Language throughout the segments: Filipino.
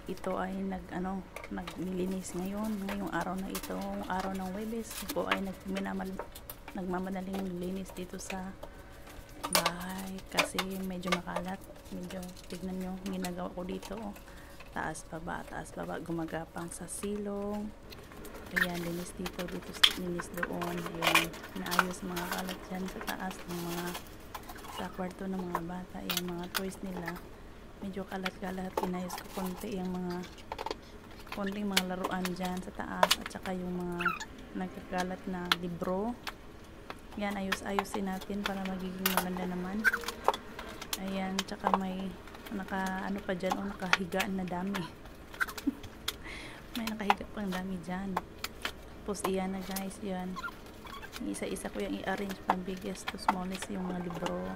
ito ay naglilinis ngayong araw na ito, araw ng Huwebes. Ako ay nagmamadaling linis dito sa bahay kasi medyo makalat. Medyo, tignan nyo, ginagawa ko dito, taas baba, gumagapang sa silong. Ayan, linis dito, linis doon. Ayan, naayos mga kalat dyan sa taas ng mga sa kwarto ng mga bata. Ayan, mga toys nila medyo kalat-kalat. Pinayos ko konti yung konting mga laruan dyan sa taas, at saka yung mga nagkakalat na libro. Yan, ayos-ayosin natin para magiging maganda naman. Ayan, tsaka may ano pa dyan, nakahigaan na dami. May nakahiga pang dami dyan. Tapos iyan na guys, yan. Isa-isa ko yung i-arrange from biggest to smallest yung mga libro.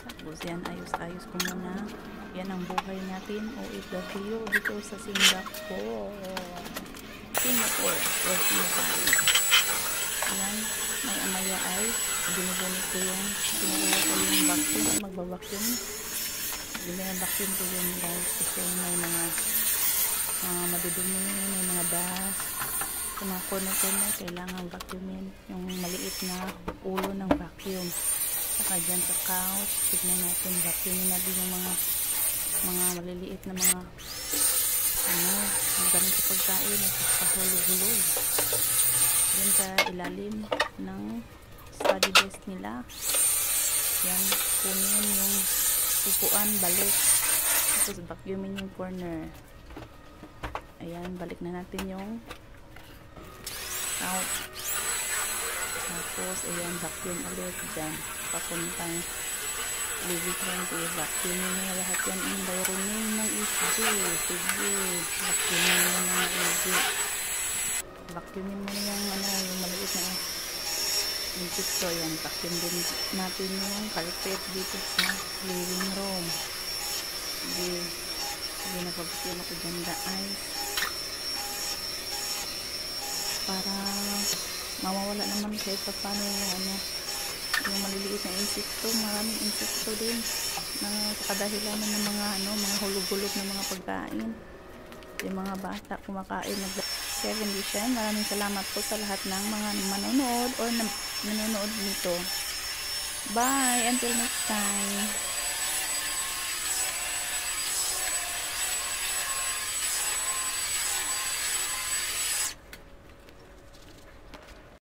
Tapos yan, ayos-ayos ko muna. Yan ang buhay natin, OFW dito sa Singapore. Singapore. Yan, may amaya ay binubunit ko yung pinukuha ko yung vacuum, magbabacuum. Binabaccuum ko yun guys kasi may mga madudumi, may mga dust. Kung mga corner kailangan vacuumin yung maliit na ulo ng vacuum. Saka dyan sa couch, tignan natin, vacuumin natin yung mga maliliit na mga magaling sa pagkain at pahulog-hulog. Dyan sa ilalim ng study desk nila. Yan, kunin yung upuan, balik. Tapos vacuumin yung corner. Ayan, balik na natin yung couch. Tapos, ayan, vacuum ulit dyan. Papuntang living room. Vacuumin nyo lahat yan. Environment ng EG. Sige, vacuumin nyo ng EG. Vacuumin mo yung yung maliit na insecto. Yan, vacuum din natin yung carpet dito sa living room. Sige, nagpapakil ako dyan guys. Para mawawala naman kahit paano yung maliliit na insekto. Maraming insekto din na kadahilanan ng mga hulog-hulog ng mga pagkain. Yung mga bata kumakain ng 7 Vision. Maraming salamat po sa lahat ng mga manonood or nanonood nito. Bye! Until next time!